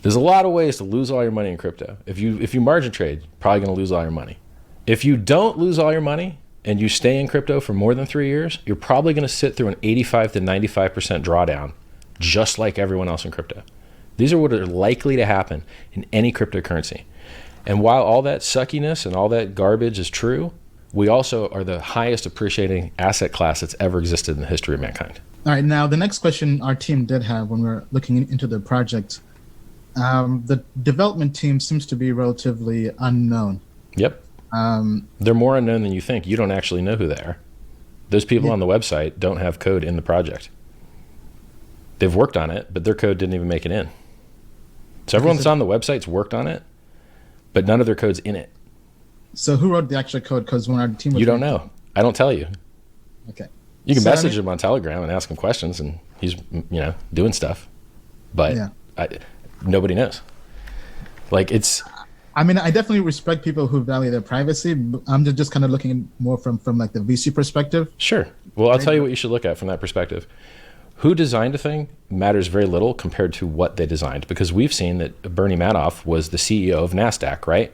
There's a lot of ways to lose all your money in crypto. If you margin trade, probably going to lose all your money. If you don't lose all your money and you stay in crypto for more than 3 years, you're probably going to sit through an 85 to 95% drawdown, just like everyone else in crypto. These are what are likely to happen in any cryptocurrency. And while all that suckiness and all that garbage is true, we also are the highest appreciating asset class that's ever existed in the history of mankind. All right, now the next question our team did have when we were looking into the project, the development team seems to be relatively unknown. Yep. They're more unknown than you think. You don't actually know who they are. Those people on the website don't have code in the project. They've worked on it, but their code didn't even make it in. So everyone that's on the website's worked on it, but none of their code's in it. So who wrote the actual code? Because when our team was... You don't know. I don't tell you. Okay. You can message him on Telegram and ask him questions, and he's, doing stuff. But nobody knows. Like, it's... I mean, I definitely respect people who value their privacy. I'm just kind of looking more from like the VC perspective. Sure. Well, I'll tell you what you should look at from that perspective. Who designed a thing matters very little compared to what they designed, because we've seen that Bernie Madoff was the CEO of NASDAQ, right?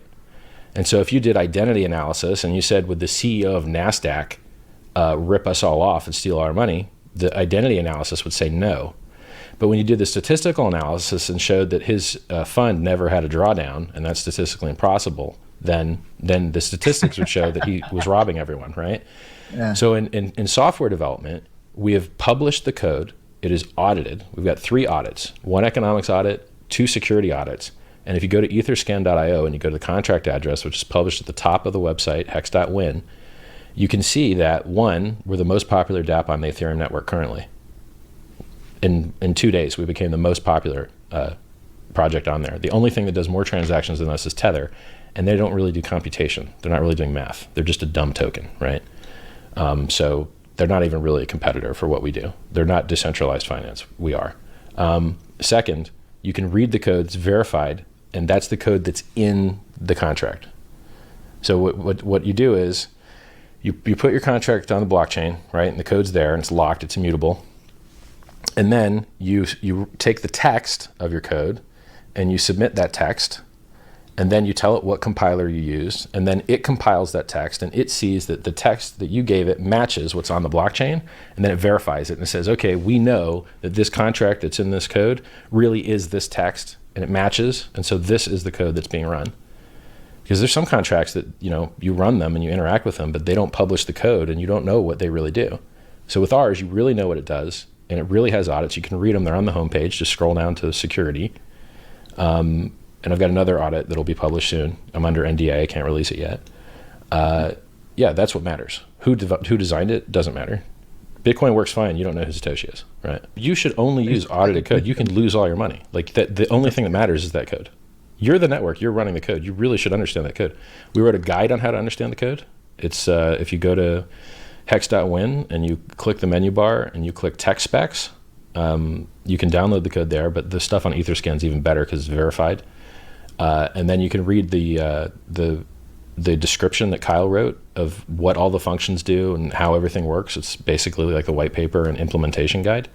And so if you did identity analysis and you said, would the CEO of NASDAQ rip us all off and steal our money, the identity analysis would say no. But when you did the statistical analysis and showed that his fund never had a drawdown, and that's statistically impossible, then the statistics would show that he was robbing everyone, right? Yeah. So in software development, we have published the code. It is audited. We've got 3 audits, 1 economics audit, 2 security audits. And if you go to etherscan.io and you go to the contract address, which is published at the top of the website, hex.win, you can see that, 1, we're the most popular dApp on the Ethereum network currently. In 2 days, we became the most popular project on there. The only thing that does more transactions than us is Tether, and they don't really do computation. They're not really doing math. They're just a dumb token, right? So they're not even really a competitor for what we do. They're not decentralized finance. We are. Second, you can read the code. It's verified, and that's the code that's in the contract. So what you do is you put your contract on the blockchain, right? And the code's there, and it's locked. It's immutable. And then you take the text of your code and you submit that text, and then you tell it what compiler you used, and then it compiles that text, and it sees that the text that you gave it matches what's on the blockchain, and then it verifies it and it says, okay, we know that this contract that's in this code really is this text, and it matches, and so this is the code that's being run. Because there's some contracts that you run them and you interact with them, but they don't publish the code and you don't know what they really do. So with ours, you really know what it does. And it really has audits. You can read them. They're on the homepage. Just scroll down to security. And I've got another audit that'll be published soon. I'm under NDA. I can't release it yet. Yeah, that's what matters. Who designed it doesn't matter. Bitcoin works fine. You don't know who Satoshi is, right? You should only use audited code. You can lose all your money. Like the only thing that matters is that code. You're the network. You're running the code. You really should understand that code. We wrote a guide on how to understand the code. It's if you go to hex.win and you click the menu bar and you click tech specs, you can download the code there, but the stuff on Etherscan is even better because it's verified. And then you can read the description that Kyle wrote of what all the functions do and how everything works. It's basically like a white paper and implementation guide.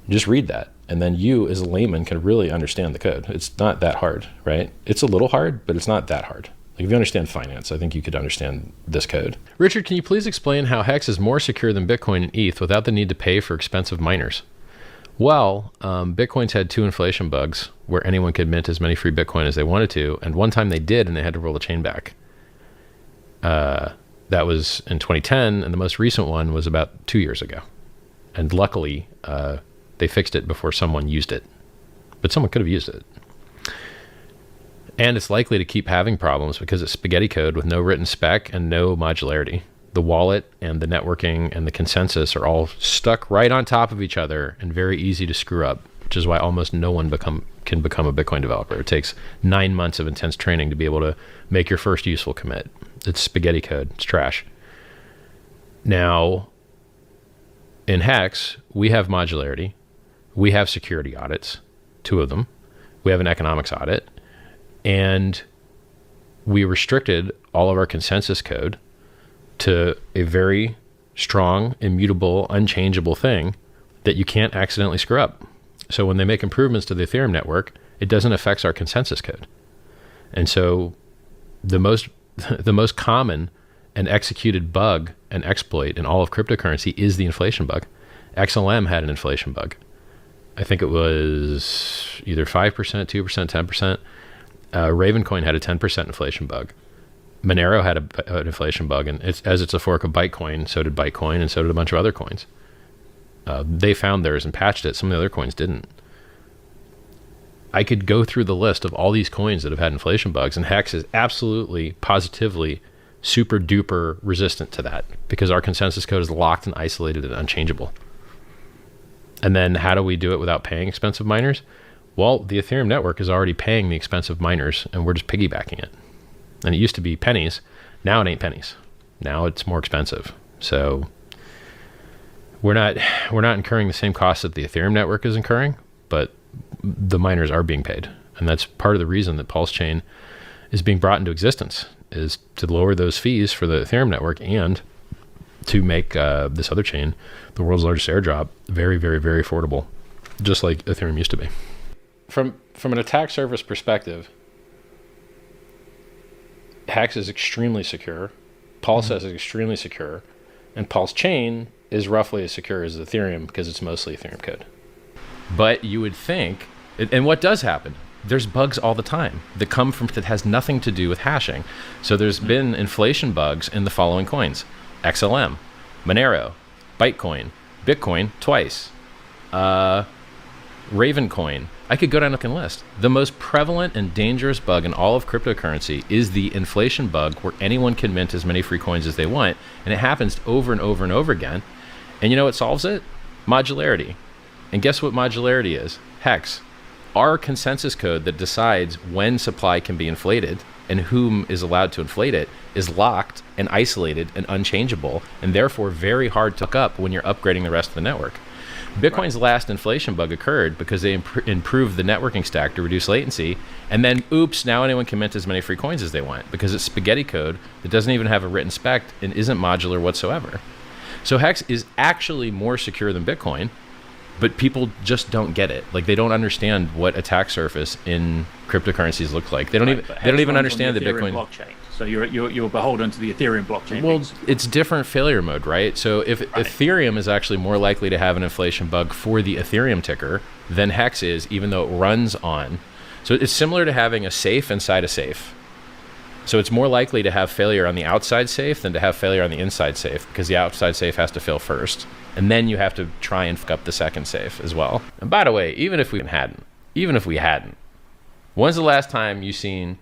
Just read that, and then you as a layman can really understand the code. It's not that hard, right? It's a little hard, but it's not that hard. Like if you understand finance, I think you could understand this code. Richard, can you please explain how HEX is more secure than Bitcoin and ETH without the need to pay for expensive miners? Well, Bitcoin's had 2 inflation bugs where anyone could mint as many free Bitcoin as they wanted to, and one time they did, and they had to roll the chain back. That was in 2010, and the most recent one was about 2 years ago. And luckily, they fixed it before someone used it. But someone could have used it. And it's likely to keep having problems because it's spaghetti code with no written spec and no modularity. The wallet and the networking and the consensus are all stuck right on top of each other and very easy to screw up, which is why almost no one can become a Bitcoin developer. It takes 9 months of intense training to be able to make your first useful commit. It's spaghetti code. It's trash. Now, in HEX, we have modularity. We have security audits, 2 of them. We have an economics audit. And we restricted all of our consensus code to a very strong, immutable, unchangeable thing that you can't accidentally screw up. So when they make improvements to the Ethereum network, it doesn't affect our consensus code. And so the most common and executed bug and exploit in all of cryptocurrency is the inflation bug. XLM had an inflation bug. I think it was either 5%, 2%, 10%. Ravencoin had a 10% inflation bug. Monero had an inflation bug, and as it's a fork of Bytecoin, so did Bytecoin, and so did a bunch of other coins. They found theirs and patched it. Some of the other coins didn't. I could go through the list of all these coins that have had inflation bugs, and HEX is absolutely, positively, super duper resistant to that because our consensus code is locked and isolated and unchangeable. And then how do we do it without paying expensive miners? Well, the Ethereum network is already paying the expensive miners, and we're just piggybacking it. And it used to be pennies. Now it ain't pennies. Now it's more expensive. So we're not incurring the same costs that the Ethereum network is incurring, but the miners are being paid. And that's part of the reason that Pulse Chain is being brought into existence, is to lower those fees for the Ethereum network and to make this other chain, the world's largest airdrop, very, very, very affordable, just like Ethereum used to be. From an attack surface perspective, HEX is extremely secure, Pulse is extremely secure, and Pulse Chain is roughly as secure as Ethereum because it's mostly Ethereum code. But you would think, and what does happen? There's bugs all the time that come from that has nothing to do with hashing. So there's been inflation bugs in the following coins: XLM, Monero, Bytecoin, Bitcoin twice, Ravencoin. I could go down a list. The most prevalent and dangerous bug in all of cryptocurrency is the inflation bug, where anyone can mint as many free coins as they want, and it happens over and over and over again. And you know what solves it? Modularity. And guess what modularity is? HEX. Our consensus code that decides when supply can be inflated and whom is allowed to inflate it is locked and isolated and unchangeable, and therefore very hard to hook up when you're upgrading the rest of the network. Bitcoin's last inflation bug occurred because they improved the networking stack to reduce latency, and then oops, now anyone can mint as many free coins as they want because it's spaghetti code that doesn't even have a written spec and isn't modular whatsoever. So HEX is actually more secure than Bitcoin, but people just don't get it. Like, they don't understand what attack surface in cryptocurrencies look like. They don't even understand the Bitcoin blockchain. So you're beholden to the Ethereum blockchain. Well, it's different failure mode, right? So if Ethereum is actually more likely to have an inflation bug for the Ethereum ticker than HEX is, even though it runs on. So it's similar to having a safe inside a safe. So it's more likely to have failure on the outside safe than to have failure on the inside safe, because the outside safe has to fail first. And then you have to try and fuck up the second safe as well. And by the way, even if we hadn't, when's the last time you seen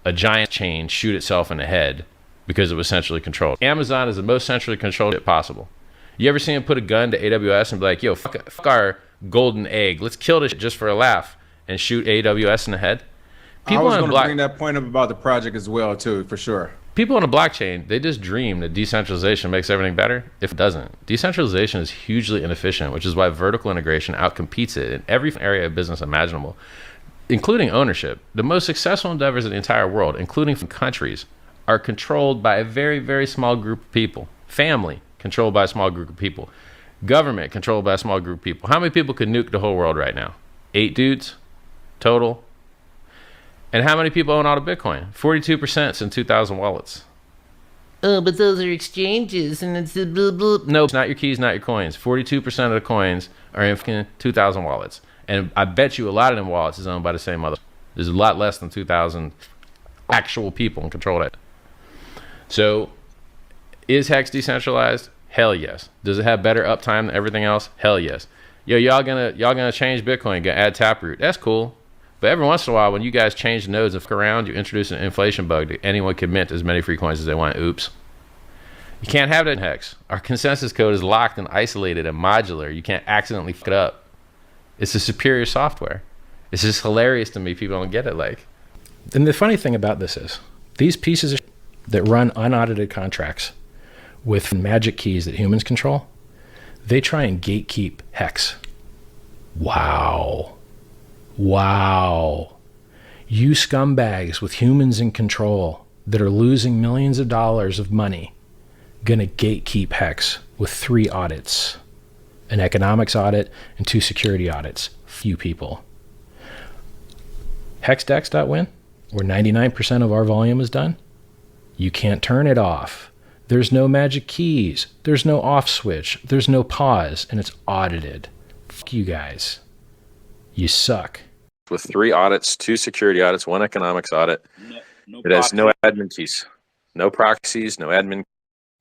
a giant chain shoot itself in the head because it was centrally controlled? Amazon is the most centrally controlled shit possible. You ever seen them put a gun to AWS and be like, yo, fuck our golden egg, let's kill this shit just for a laugh, and shoot AWS in the head? People I was going to bring that point up about the project as well, too, for sure. People on a blockchain, they just dream that decentralization makes everything better. If it doesn't, decentralization is hugely inefficient, which is why vertical integration outcompetes it in every area of business imaginable, including ownership. The most successful endeavors in the entire world, including from countries, are controlled by a very, very small group of people. Family, controlled by a small group of people. Government, controlled by a small group of people. How many people could nuke the whole world right now? 8 dudes total. And how many people own all the Bitcoin? 42% in 2,000 wallets. Oh, but those are exchanges, and it's blah, blah. No, it's not your keys, not your coins. 42% of the coins are in 2,000 wallets. And I bet you a lot of them wallets is owned by the same mother. There's a lot less than 2,000 actual people in control of it. So, is HEX decentralized? Hell yes. Does it have better uptime than everything else? Hell yes. Yo, y'all gonna change Bitcoin, gonna add Taproot. That's cool. But every once in a while, when you guys change the nodes and fuck around, you introduce an inflation bug that anyone can mint as many free coins as they want. Oops. You can't have that in HEX. Our consensus code is locked and isolated and modular. You can't accidentally fuck it up. It's a superior software. It's just hilarious to me. People don't get it. And the funny thing about this is, these pieces of that run unaudited contracts with magic keys that humans control, they try and gatekeep HEX. Wow. You scumbags with humans in control that are losing millions of dollars of money, gonna gatekeep HEX with 3 audits. An economics audit and 2 security audits. Few people. hexdex.win, where 99% of our volume is done, you can't turn it off. There's no magic keys. There's no off switch. There's no pause, and it's audited. Fuck you guys. You suck. With 3 audits, 2 security audits, 1 economics audit. It has no admin keys, no proxies, no admin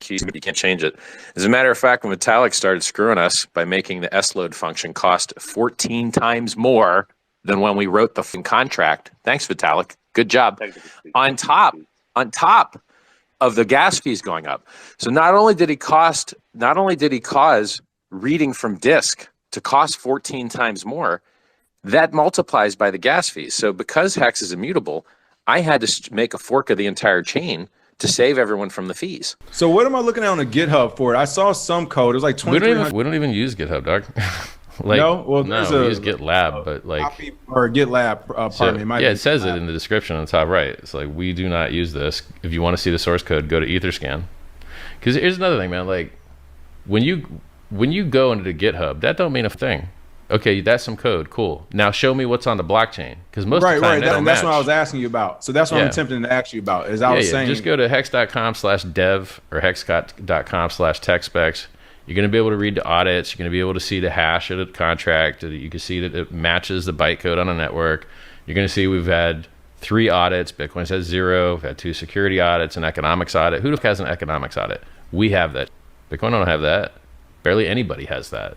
keys. You can't change it. As a matter of fact, when Vitalik started screwing us by making the S-load function cost 14 times more than when we wrote the contract. Thanks, Vitalik. Good job. On top of the gas fees going up. So not only did he cause reading from disk to cost 14 times more, that multiplies by the gas fees. So because HEX is immutable, I had to make a fork of the entire chain to save everyone from the fees. So what am I looking at on the GitHub for? I saw some code. It was like 2300. We don't even use GitHub, dog. Like, no, well, no, we use GitLab, but like or GitLab. Pardon me. Yeah, it says it in the description on the top right. It's like, we do not use this. If you want to see the source code, go to Etherscan. Because here's another thing, man. Like when you go into the GitHub, that don't mean a thing. Okay, that's some code. Cool. Now show me what's on the blockchain. Because most of the time, that's what I was asking you about. So that's what I'm attempting to ask you about. Is I was saying, just go to hex.com/dev or hex.com/techspecs. You're going to be able to read the audits. You're going to be able to see the hash of the contract. You can see that it matches the bytecode on a network. You're going to see we've had 3 audits. Bitcoin says 0. We've had 2 security audits, an economics audit. Who has an economics audit? We have that. Bitcoin don't have that. Barely anybody has that.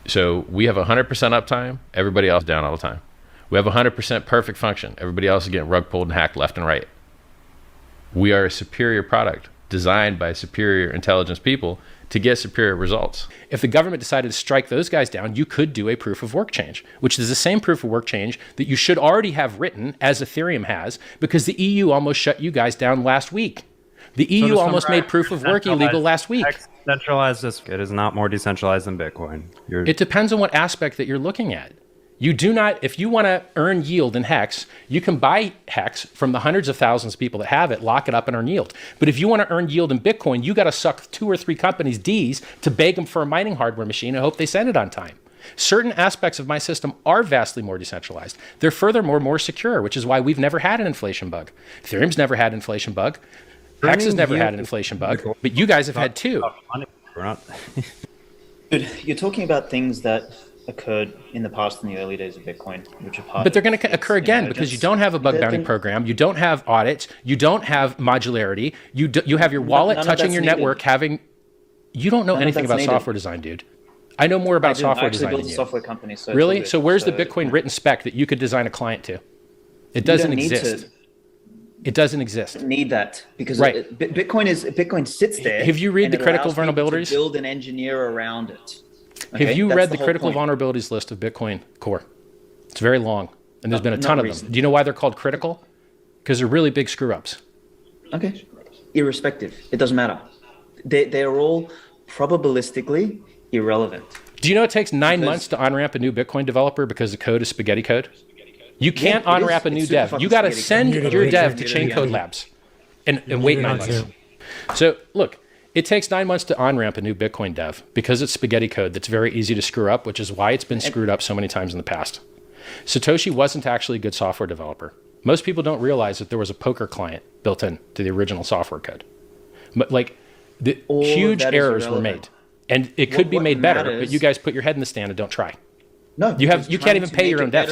So we have 100% uptime. Everybody else down all the time. We have 100% perfect function. Everybody else is getting rug pulled and hacked left and right. We are a superior product designed by superior intelligence people to get superior results. If the government decided to strike those guys down, you could do a proof of work change, which is the same proof of work change that you should already have written as Ethereum has, because the EU almost shut you guys down last week. The EU almost made proof of work illegal last week. Centralized, it is not more decentralized than Bitcoin. It depends on what aspect that you're looking at. You do not, if you want to earn yield in HEX, you can buy HEX from the hundreds of thousands of people that have it, lock it up and earn yield. But if you want to earn yield in Bitcoin, you got to suck 2 or 3 companies' Ds to beg them for a mining hardware machine and hope they send it on time. Certain aspects of my system are vastly more decentralized. They're furthermore more secure, which is why we've never had an inflation bug. Ethereum's never had an inflation bug. HEX has never had an inflation bug, but you guys have had 2. Dude, you're talking about things that occurred in the past in the early days of Bitcoin, which are part but they're going to occur again because you don't have a bug bounty program, you don't have audits, you don't have modularity, you have your wallet touching your network, you don't know anything about software design, dude. I know more about software design than you. Software company, so really? So where's the Bitcoin written spec that you could design a client to? It doesn't exist. It doesn't exist. Need that because Bitcoin sits there. Have you read the critical vulnerabilities? Build an engineer around it. Okay? Have you read the critical vulnerabilities list of Bitcoin Core? It's very long, and there's been a ton of them. Do you know why they're called critical? Because they're really big screw ups. Okay, irrespective, it doesn't matter. They're all probabilistically irrelevant. Do you know it takes 9 months to on-ramp a new Bitcoin developer because the code is spaghetti code? You can't on-ramp a new dev. You got to send your dev to Chain Code Labs and wait 9 months. So look, it takes 9 months to on-ramp a new Bitcoin dev because it's spaghetti code that's very easy to screw up, which is why it's been screwed up so many times in the past. Satoshi wasn't actually a good software developer. Most people don't realize that there was a poker client built in to the original software code. But like, the huge errors were made. And it could be made better, but you guys put your head in the stand and don't try. No, you can't even pay your own devs.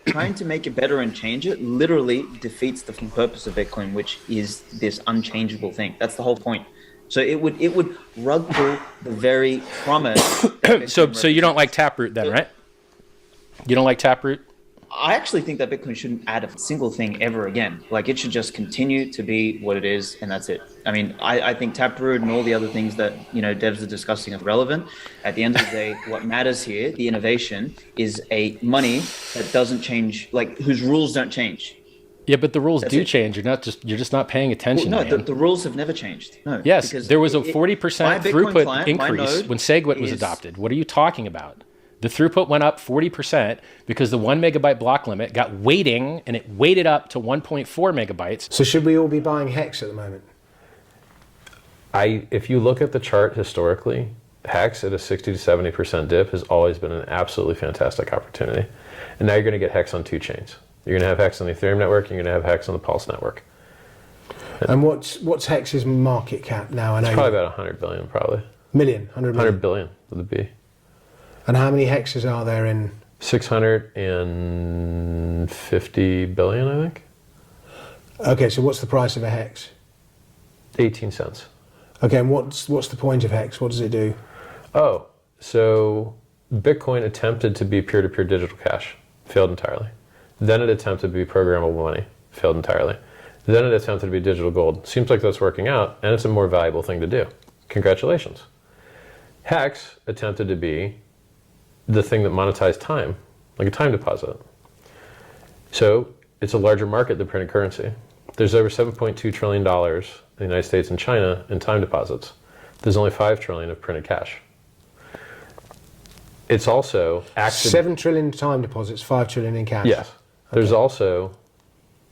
Trying to make it better and change it literally defeats the purpose of Bitcoin, which is this unchangeable thing. That's the whole point. So it would rug pull the very promise. So you don't like Taproot then, right? You don't like Taproot? I actually think that Bitcoin shouldn't add a single thing ever again. Like, it should just continue to be what it is, and that's it. I mean, I think Taproot and all the other things that, devs are discussing are relevant. At the end of the day, what matters here, the innovation, is a money that doesn't change, like, whose rules don't change. Yeah, but the rules change. You're just not paying attention. Well, no, the rules have never changed. No. Yes, there was a 40% throughput increase when SegWit was adopted. What are you talking about? The throughput went up 40% because the 1 megabyte block limit got weighting, and it weighted up to 1.4 megabytes. So should we all be buying HEX at the moment? If you look at the chart historically, HEX at a 60 to 70% dip has always been an absolutely fantastic opportunity. And now you're going to get HEX on 2 chains. You're going to have HEX on the Ethereum network. You're going to have HEX on the Pulse network. And what's HEX's market cap now? I know It's probably about 100 billion, probably. 100 100 billion with a B. And how many hexes are there in? 650 billion, I think. Okay, so what's the price of a hex? 18 cents. Okay, and what's the point of hex? What does it do? Oh, so Bitcoin attempted to be peer-to-peer digital cash, failed entirely. Then it attempted to be programmable money, failed entirely. Then it attempted to be digital gold. Seems like that's working out, and it's a more valuable thing to do. Congratulations. HEX attempted to be the thing that monetized time, like a time deposit. So it's a larger market than printed currency. There's over $7.2 trillion in the United States and China in time deposits. There's only 5 trillion of printed cash. It's also 7 trillion time deposits, 5 trillion in cash. Yes. There's also,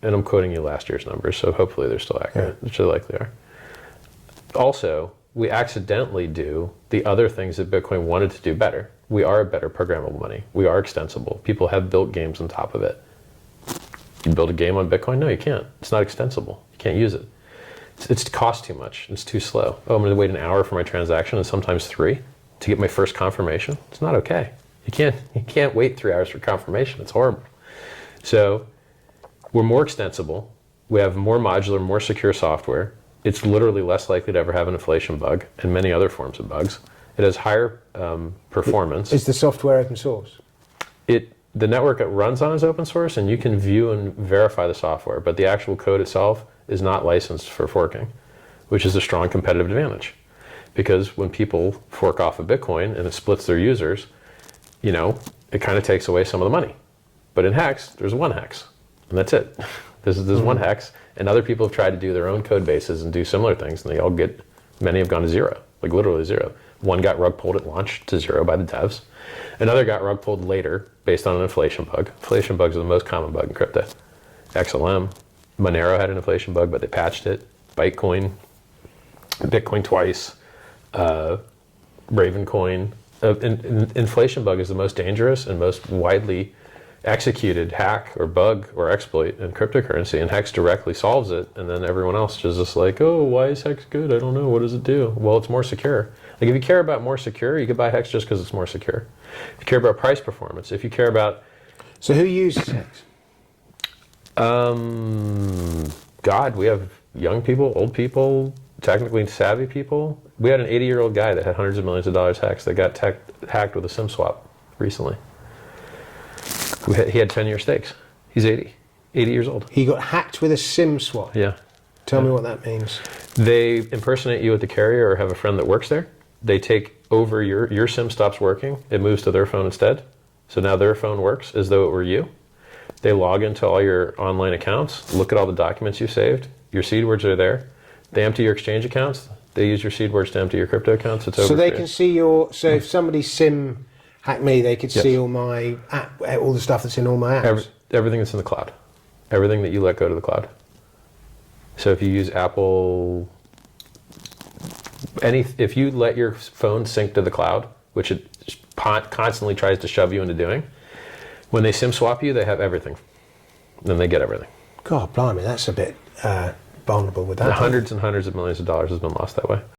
and I'm quoting you last year's numbers, so hopefully they're still accurate, which they likely are. Also, we accidentally do the other things that Bitcoin wanted to do better. We are a better programmable money. We are extensible. People have built games on top of it. You build a game on Bitcoin? No, you can't. It's not extensible. You can't use it. It's cost too much. It's too slow. Oh, I'm going to wait an hour for my transaction and sometimes 3 to get my first confirmation. It's not okay. You can't wait 3 hours for confirmation. It's horrible. So we're more extensible. We have more modular, more secure software. It's literally less likely to ever have an inflation bug and many other forms of bugs. It has higher performance. Is the software open source? The network it runs on is open source, and you can view and verify the software, but the actual code itself is not licensed for forking, which is a strong competitive advantage. Because when people fork off a Bitcoin and it splits their users, it kind of takes away some of the money. But in HEX, there's one HEX, and that's it. There's one HEX, and other people have tried to do their own code bases and do similar things, and many have gone to 0, like literally 0. One got rug pulled at launch to 0 by the devs. Another got rug pulled later based on an inflation bug. Inflation bugs are the most common bug in crypto. XLM, Monero had an inflation bug, but they patched it. Bitcoin twice, Ravencoin. Inflation bug is the most dangerous and most widely executed hack or bug or exploit in cryptocurrency, and HEX directly solves it, and then everyone else is just like, oh, why is HEX good? I don't know. What does it do? Well, it's more secure. Like, if you care about more secure, you could buy HEX just because it's more secure. If you care about price performance, if you care about... So who uses HEX? God, we have young people, old people, technically savvy people. We had an 80-year-old guy that had hundreds of millions of dollars HEX that got hacked with a SIM swap recently. He had 10-year stakes. He's 80 years old. He got hacked with a SIM swap? Yeah. Tell me what that means. They impersonate you at the carrier or have a friend that works there. They take over your SIM stops working. It moves to their phone instead. So now their phone works as though it were you. They log into all your online accounts, look at all the documents you saved. Your seed words are there. They empty your exchange accounts. They use your seed words to empty your crypto accounts. It's over. So they can see so if somebody SIM hacked me, they could see all my app, all the stuff that's in all my apps. Everything that's in the cloud. Everything that you let go to the cloud. So if you use Apple, if you let your phone sync to the cloud, which it constantly tries to shove you into doing, when they SIM swap you, they have everything. Then they get everything. God, blimey, that's a bit vulnerable with that. Hundreds and hundreds of millions of dollars has been lost that way.